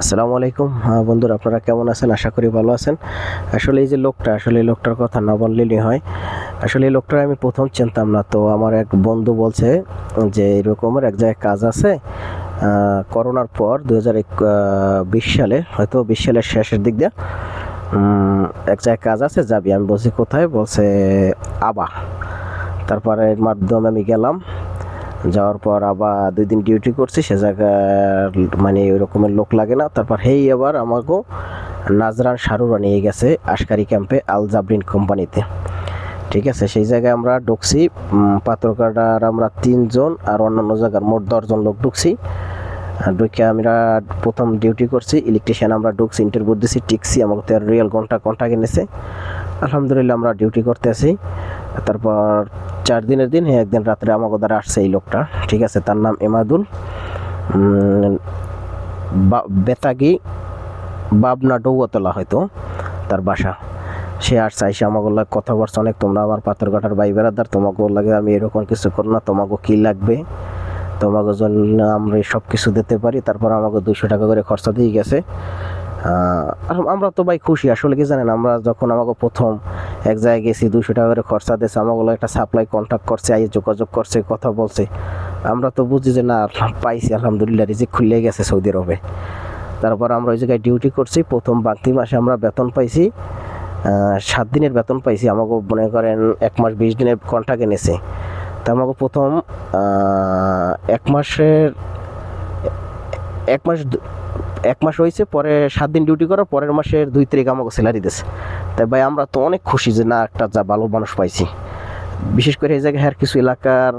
আসসালামু আলাইকুম বন্ধুরা, আপনারা কেমন আছেন? আশা করি ভালো আছেন। আসলে এই যে লোকটা, আসলে এই লোকটার কথা না বললেই হয়। আসলে এই লোকটা আমি প্রথম চিনতাম না, তো আমার এক বন্ধু বলছে যে এরকমের এক জায়গায় কাজ আছে। করোনার পর 2020 সালে, হয়তো 20 সালের শেষের দিক দিয়ে এক জায়গায় কাজ আছে, যাবি? আমি বলছি কোথায়? বলছে আবা। তারপরে এর মাধ্যমে আমি গেলাম। যাওয়ার পর আবার 2 দিন ডিউটি করছি, সে জায়গার মানে ওই রকমের লোক লাগে না। তারপর হেই এবার আমাকেও নাজরান শারুরা নিয়ে গেছে আশকারি ক্যাম্পে, আল জাবরিন কোম্পানিতে। ঠিক আছে, সেই জায়গায় আমরা ঢুকছি। পাথরঘাটার আমরা 3 জন আর অন্যান্য জায়গার মোট 10 জন লোক ঢুকছি। ঢুকে আমরা প্রথম ডিউটি করছি, ইলেকট্রিশিয়ান আমরা ঢুকছি, ইন্টারভিউ দিছি, টিকছি, আমাকে 13 রিয়াল ঘন্টা কিনেছে। আলহামদুলিল্লাহ আমরা ডিউটি করতে আছি। তারপর 4 দিনের দিন, একদিন রাত্রে আমাকে দ্বারা আসছে এই লোকটা। ঠিক আছে, তার নাম এমাদুল, বেতাগি, বাবনা ডৌয়াতলা হয়তো তার বাসা। সে আসছে, আইসে আমাকে লাগে কথা বলছে অনেক, তোমরা আমার পাথরঘাটার ভাই বেড়াদার, তোমাকে লাগে আমি এরকম কিছু করো না, তোমাকে কী লাগবে, তোমাকে জন্য আমরা সব কিছু দিতে পারি। তারপর আমাকে 200 টাকা করে খরচা দিয়ে গেছে। আমরা তো ভাই খুশি। আসলে কি জানেন, আমরা যখন আমাকে প্রথম এক জায়গায় গেছি, 200 টাকা করে খরচা দিয়েছে, আমাকে একটা সাপ্লাই কন্ট্যাক্ট করছে, আই যোগাযোগ করছে, কথা বলছে। আমরা তো বুঝি যে না, পাইছি আলহামদুলিল্লাহ, রিজিক খুলে গেছে সৌদি আরবে। তারপর আমরা ওই জায়গায় ডিউটি করছি। প্রথম বাকি মাসে আমরা বেতন পাইছি 7 দিনের বেতন পাইছি। আমাকে মনে করেন 1 মাস 20 দিনের কন্ট্রাক্ট এনেছে। তা আমাকে প্রথম 1 মাসের 1 মাস 1 মাস হয়েছে, পরে 7 দিন ডিউটি করার পরের মাসের 2 তারিখ আমাকে স্যালারি দিয়েছে। তাই ভাই আমরা তো অনেক খুশি যে না, একটা যা ভালো মানুষ পাইছি। বিশেষ করে এই জায়গায় কিছু এলাকার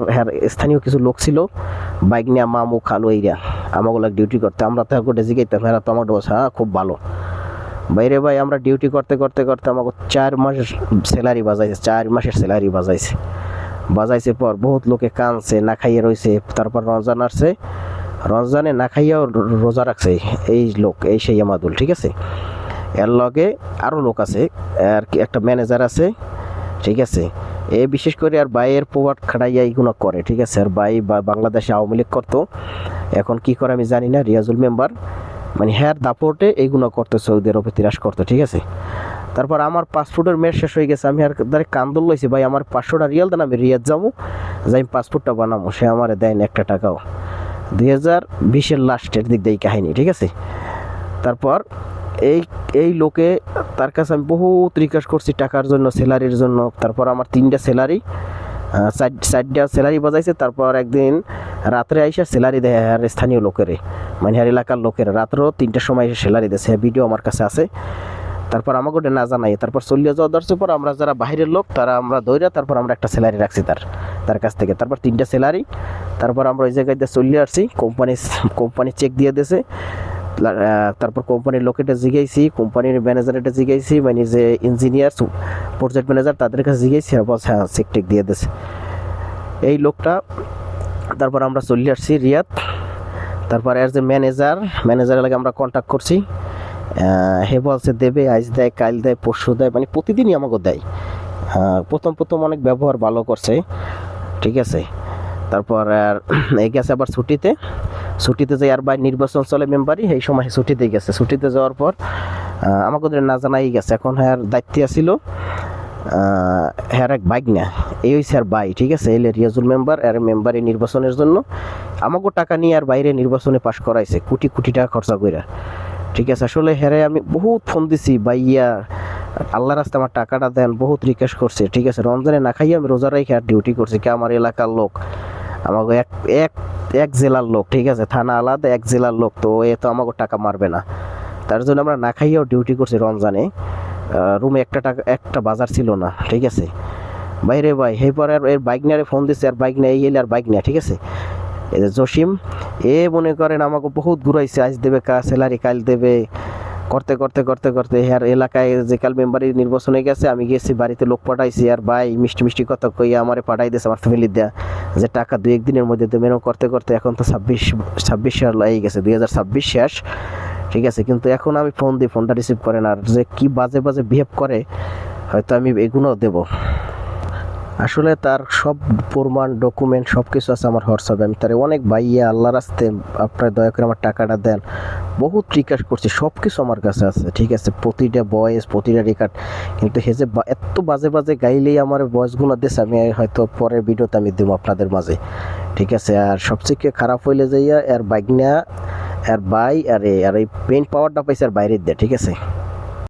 স্থানীয় কিছু লোক ছিল, বাইক নিয়ে মামু খালু এইরা আমাগুলো ডিউটি করতে। আমরা তো গোটে জিগাইতাম, হ্যাঁ তো আমার বলছে হ্যাঁ খুব ভালো। বাইরে ভাই আমরা ডিউটি করতে করতে করতে আমাকে 4 মাসের স্যালারি বাজাইছে, 4 মাসের স্যালারি বাজাইছে পর বহুত লোকে কানছে, না খাইয়ে রয়েছে। তারপর রমজান আসছে, রমজানে না খাইয়াও রোজা রাখছে এই লোক, এই সেই আমাদুল। ঠিক আছে, এর লগে আরও লোক আছে, আর কি একটা ম্যানেজার আছে। ঠিক আছে, এ বিশেষ করে আর বাইয়ের প্রভাব খাটাইয়া এইগুলো করে। ঠিক আছে, আর বাই বাংলাদেশে আওয়ামী লীগ করতো, এখন কি করে আমি জানি না, রিয়াজুল মেম্বার, মানে হ্যার দাপটে এইগুলো করতো, সৌদি আরবে তিরাস করতো। ঠিক আছে, তারপর আমার পাসপোর্টের মেয়াদ শেষ হয়ে গেছে, আমি আর দ্বারে কান্দল লইছি, ভাই আমার 500 রিয়াল দেন, আমি রিয়াদ যাবো, যাই পাসপোর্টটা বানাবো। সে আমার দেন একটা টাকাও। 2020-এর লাস্টের দিক দিয়ে কাহিনী। ঠিক আছে, তারপর এই এই লোকে, তার কাছে আমি বহুত রিকোয়েস্ট করছি টাকার জন্য, স্যালারির জন্য। তারপর আমার 3টা স্যালারি, 4টা স্যালারি বাজাইছে। তারপর একদিন রাত্রে আইসা স্যালারি দেয় আর স্থানীয় লোকেরে, মানে আর এলাকার লোকের, রাত্রেও 3টার সময় এসে স্যালারি দিয়েছে, ভিডিও আমার কাছে আছে। তারপর আমাকে ওটা না জানাই, তারপর চলিয়ে যাওয়া দর্শক পর আমরা যারা বাইরের লোক তারা আমরা দৌড়া, তারপর আমরা একটা স্যালারি রাখছি তার কাছ থেকে। তারপর 3টা স্যালারি, তারপর আমরা ওই জায়গায় দিয়ে চলিয়ে আসছি। কোম্পানি চেক দিয়ে দিয়েছে। তারপর কোম্পানির লোকেটা জিগাইছি, কোম্পানির ম্যানেজারটা জিগাইছি, মানে যে ইঞ্জিনিয়ার প্রজেক্ট ম্যানেজার তাদের কাছে জিগাইছি, আর বলছে হ্যাঁ চেক টেক দিয়ে দিয়েছে এই লোকটা। তারপর আমরা চলে আসছি রিয়াদ। তারপর এর যে ম্যানেজারের লাগে আমরা কন্ট্যাক্ট করছি। হে বলছে দেবে, আজ দেয়, কাল দেয়, পরশু দেয়, মানে প্রতিদিনই আমাকে দেয়। প্রথম অনেক ব্যবহার ভালো করছে। ঠিক আছে, তারপর আর এই গেছে আবার ছুটিতে যাই, আর ভাই নির্বাচন চলে মেম্বারই, এই সময় ছুটিতে গেছে। ছুটিতে যাওয়ার পর আমাকে না জানাই গেছে। এখন হ্যাঁ দায়িত্বে আসিল হ্যাঁ এক বাইক না, এই হয়েছে আর ভাই। ঠিক আছে, এলে রিয়াজুল মেম্বার আর মেম্বারি নির্বাচনের জন্য আমাকে টাকা নিয়ে আর বাইরে নির্বাচনে পাশ করাইছে, কোটি টাকা খরচা করে। ঠিক আছে, আসলে হ্যাঁ আমি বহুত ফোন দিছি, ভাইয়া আল্লাহ রাস্তা আমার টাকাটা দেন, বহুত রিকোয়েস্ট করছে। ঠিক আছে, রমজানে না খাইয়ে আমি রোজা রেখে আর ডিউটি করছি। কি আমার এলাকার লোক, আমাকে এক এক জেলার লোক। ঠিক আছে, থানা আলাদা, এক জেলার লোক, তো এ তো আমাকে টাকা মারবে না। তার জন্য আমরা না খাইয়েও ডিউটি করছি রমজানে। রুমে একটা বাজার ছিল না। ঠিক আছে বাইরে ভাই, সেই পরে আর এর বাইক নিয়ে ফোন দিচ্ছে, আর বাইক নিয়ে এলে আর বাইক নিয়ে। ঠিক আছে, এই যে জসিম, মনে করেন আমাকে বহুত ঘুরাইছে, আজ দেবে স্যালারি, কাল দেবে, করতে করতে করতে করতে আর এলাকায় যে কাল মেম্বারি নির্বাচনে গেছে, আমি গেছি বাড়িতে লোক পাঠাইছি, আর ভাই মিষ্টি কথা কইয়া আমারে পাঠাই দিয়েছে আমার ফ্যামিলি দেয়া, যে টাকা 2-1 দিনের মধ্যে দেবে। এরকম করতে করতে এখন তো 26 সাল লেগে গেছে, 2026 শেষ। ঠিক আছে, কিন্তু এখন আমি ফোন দিই, ফোনটা রিসিভ করে না, আর যে কি বাজে বিহেভ করে, হয়তো আমি এগুলো দেবো। আসলে তার সব প্রমাণ ডকুমেন্ট সব কিছু আছে আমার হোয়াটসঅ্যাপে। আমি তার অনেক ভাইয়া আল্লাহ রাস্তে আপনার দয়া করে আমার টাকাটা দেন, বহুত রিকোয়েস্ট করছি, সব কিছু আমার কাছে আছে, ঠিক আছে, প্রতিটা ভয়েস প্রতিটা রেকর্ড। কিন্তু হে যে এত বাজে বাজে গাইলেই আমার ভয়েসগুলো দিয়েছে, আমি হয়তো পরের ভিডিওতে আমি দেবো আপনাদের মাঝে, ঠিক আছে। আর সবচেয়ে খারাপ হইলে যাইয়া এর বাইক না, এর ভাই আর এই পেইন্ট পাওয়ারটা পাইছে আর বাইরের দিয়ে, ঠিক আছে।